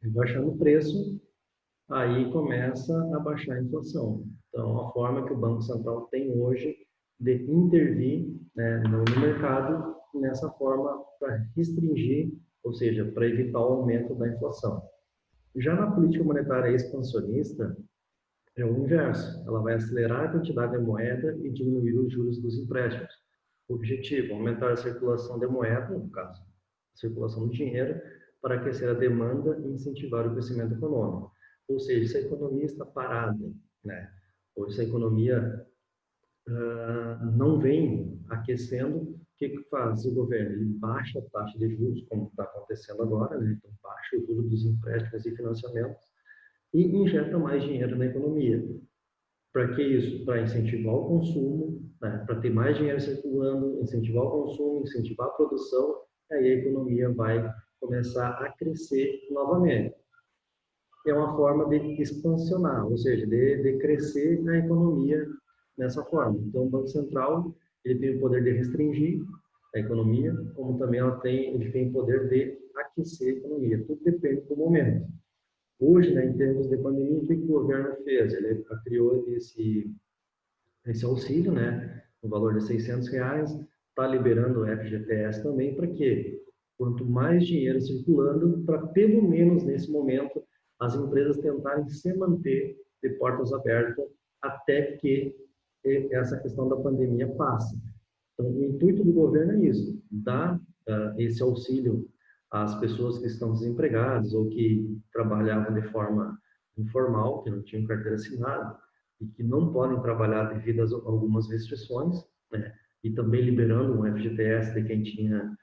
A: E baixando o preço, aí começa a baixar a inflação. Então, a forma que o Banco Central tem hoje de intervir, né, no mercado nessa forma para restringir, ou seja, para evitar o aumento da inflação. Já na política monetária expansionista, é o inverso. Ela vai acelerar a quantidade de moeda e diminuir os juros dos empréstimos. O objetivo, aumentar a circulação de moeda, no caso, a circulação do dinheiro, para aquecer a demanda e incentivar o crescimento econômico. Ou seja, se a economia está parada, né? Ou se a economia não vem aquecendo, o que faz o governo? Ele baixa a taxa de juros, como está acontecendo agora, né? Então, baixa o juro dos empréstimos e financiamentos e injeta mais dinheiro na economia. Para que isso? Para incentivar o consumo, né? Para ter mais dinheiro circulando, incentivar o consumo, incentivar a produção, e aí a economia vai começar a crescer novamente. É uma forma de expansionar, ou seja, de crescer a economia dessa forma. Então, o Banco Central ele tem o poder de restringir a economia, como também ele tem o poder de aquecer a economia. Tudo depende do momento. Hoje, né, em termos de pandemia, o que o governo fez? Ele criou esse auxílio, né, no valor de R$ 600, está liberando o FGTS também, para quê? Quanto mais dinheiro circulando, para pelo menos nesse momento as empresas tentarem se manter de portas abertas até que essa questão da pandemia passe. Então, o intuito do governo é isso, dar esse auxílio às pessoas que estão desempregadas ou que trabalhavam de forma informal, que não tinham carteira assinada, e que não podem trabalhar devido a algumas restrições, né? E também liberando um FGTS de quem tinha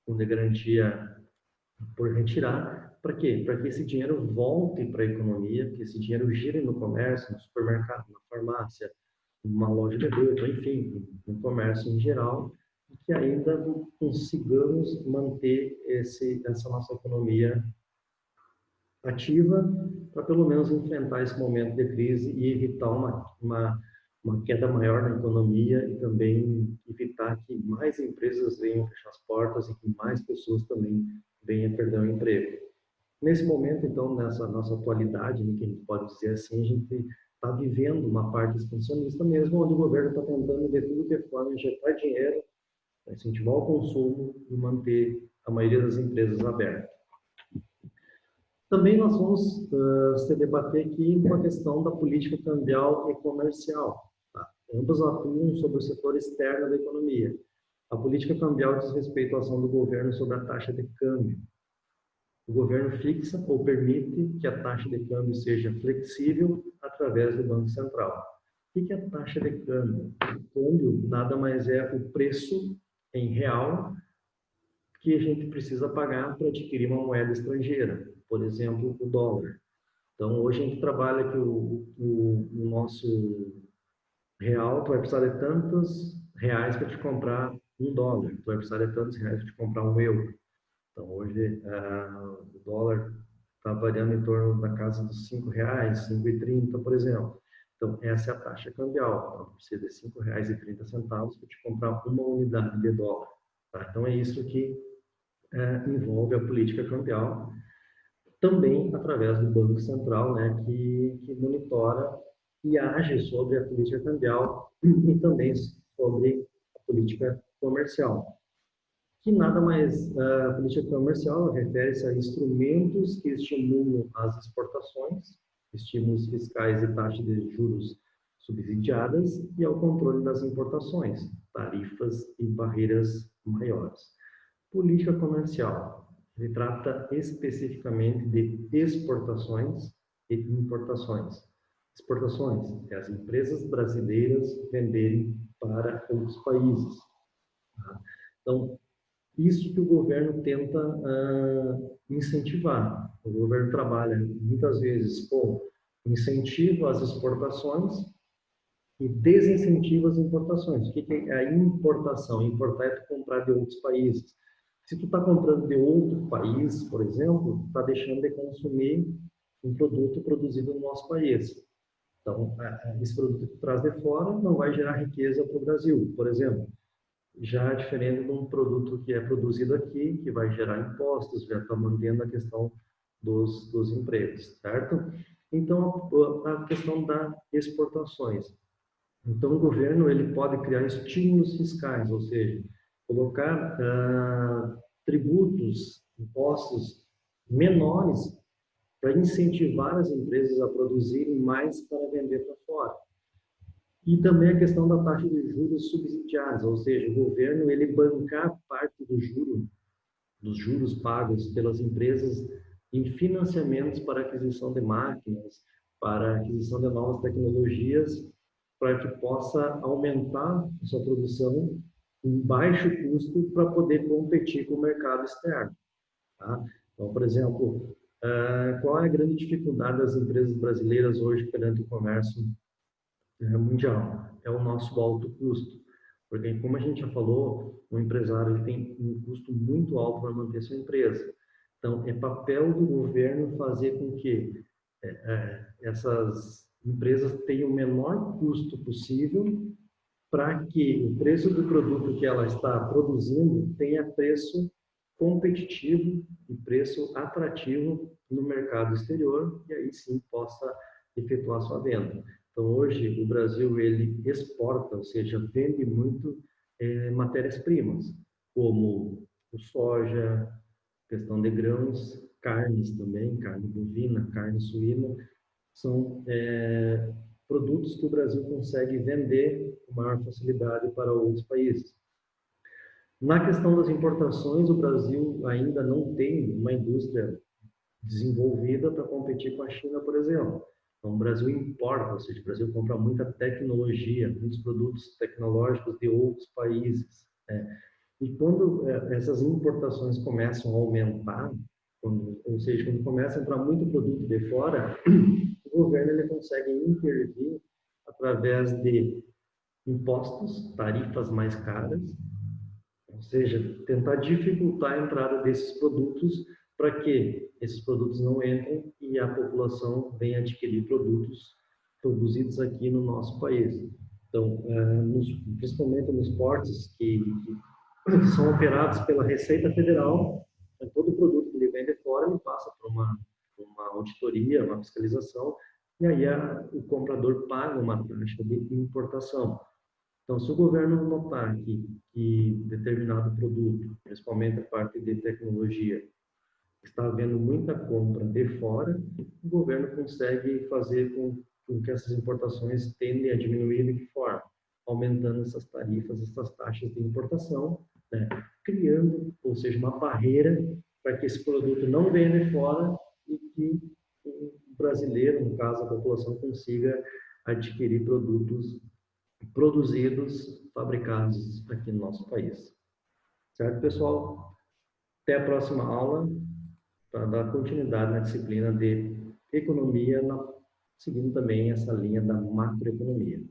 A: fundo de garantia por retirar. Para quê? Para que esse dinheiro volte para a economia, que esse dinheiro gire no comércio, no supermercado, na farmácia, numa loja de roupa, enfim, no comércio em geral, e que ainda consigamos manter essa nossa economia ativa para pelo menos enfrentar esse momento de crise e evitar uma queda maior na economia e também evitar que mais empresas venham fechar as portas e que mais pessoas também venham perder o emprego. Nesse momento, então, nessa nossa atualidade, né, que a gente pode dizer assim, a gente está vivendo uma parte expansionista mesmo, onde o governo está tentando de tudo que é forma injetar dinheiro, incentivar o consumo e manter a maioria das empresas abertas. Também nós vamos se debater aqui com a questão da política cambial e comercial. Tá? Ambos atuam sobre o setor externo da economia. A política cambial diz respeito à ação do governo sobre a taxa de câmbio. O governo fixa ou permite que a taxa de câmbio seja flexível através do Banco Central. O que é a taxa de câmbio? O câmbio nada mais é o preço em real que a gente precisa pagar para adquirir uma moeda estrangeira, por exemplo, o dólar. Então, hoje a gente trabalha que o nosso real, tu vai precisar de tantos reais para te comprar $1, tu vai precisar de tantos reais para te comprar €1. Então, hoje o dólar está variando em torno da casa dos R$ 5, 5,30, por exemplo. Então, essa é a taxa cambial. Então, precisa de R$ 5,30 para te comprar uma unidade de dólar. Tá? Então, é isso que envolve a política cambial, também através do Banco Central, né, que monitora e age sobre a política cambial e também sobre a política comercial. Que nada mais, a política comercial refere-se a instrumentos que estimulam as exportações, estímulos fiscais e taxas de juros subsidiadas e ao controle das importações, tarifas e barreiras maiores. Política comercial, ele trata especificamente de exportações e importações. Exportações é as empresas brasileiras venderem para outros países. Tá? Então, isso que o governo tenta incentivar. O governo trabalha muitas vezes com incentivo às exportações e desincentivo às importações. O que é a importação? Importar é comprar de outros países. Se tu está comprando de outro país, por exemplo, está deixando de consumir um produto produzido no nosso país. Então, esse produto que tu traz de fora não vai gerar riqueza para o Brasil, por exemplo. Já diferente de um produto que é produzido aqui, que vai gerar impostos, já está mantendo a questão dos empregos, certo? Então, a questão das exportações. Então, o governo ele pode criar estímulos fiscais, ou seja, colocar tributos, impostos menores para incentivar as empresas a produzirem mais para vender para fora. E também a questão da taxa de juros subsidiados, ou seja, o governo ele bancar parte dos juros pagos pelas empresas em financiamentos para aquisição de máquinas, para aquisição de novas tecnologias, para que possa aumentar a sua produção em baixo custo para poder competir com o mercado externo. Tá? Então, por exemplo, qual é a grande dificuldade das empresas brasileiras hoje perante o comércio mundial? É o nosso alto custo. Porque, como a gente já falou, o empresário ele tem um custo muito alto para manter sua empresa. Então, é papel do governo fazer com que essas empresas tenham o menor custo possível para que o preço do produto que ela está produzindo tenha preço competitivo e preço atrativo no mercado exterior e aí sim possa efetuar sua venda. Então, hoje, o Brasil ele exporta, ou seja, vende muito matérias-primas, como o soja, questão de grãos, carnes também, carne bovina, carne suína, são produtos que o Brasil consegue vender com maior facilidade para outros países. Na questão das importações, o Brasil ainda não tem uma indústria desenvolvida para competir com a China, por exemplo. Então, o Brasil importa, ou seja, o Brasil compra muita tecnologia, muitos produtos tecnológicos de outros países. E quando essas importações começam a aumentar, ou seja, quando começa a entrar muito produto de fora, o governo ele consegue intervir através de impostos, tarifas mais caras, ou seja, tentar dificultar a entrada desses produtos para que esses produtos não entrem e a população venha adquirir produtos produzidos aqui no nosso país. Então, principalmente nos portos que são operados pela Receita Federal, todo produto que ele vem de fora, ele passa por uma auditoria, uma fiscalização, e aí o comprador paga uma taxa de importação. Então, se o governo notar que determinado produto, principalmente a parte de tecnologia, está havendo muita compra de fora, o governo consegue fazer com que essas importações tendem a diminuir de que forma? Aumentando essas tarifas, essas taxas de importação, né? Criando, ou seja, uma barreira para que esse produto não venha de fora e que o brasileiro, no caso a população, consiga adquirir produtos produzidos, fabricados aqui no nosso país. Certo, pessoal? Até a próxima aula para dar continuidade na disciplina de economia, seguindo também essa linha da macroeconomia.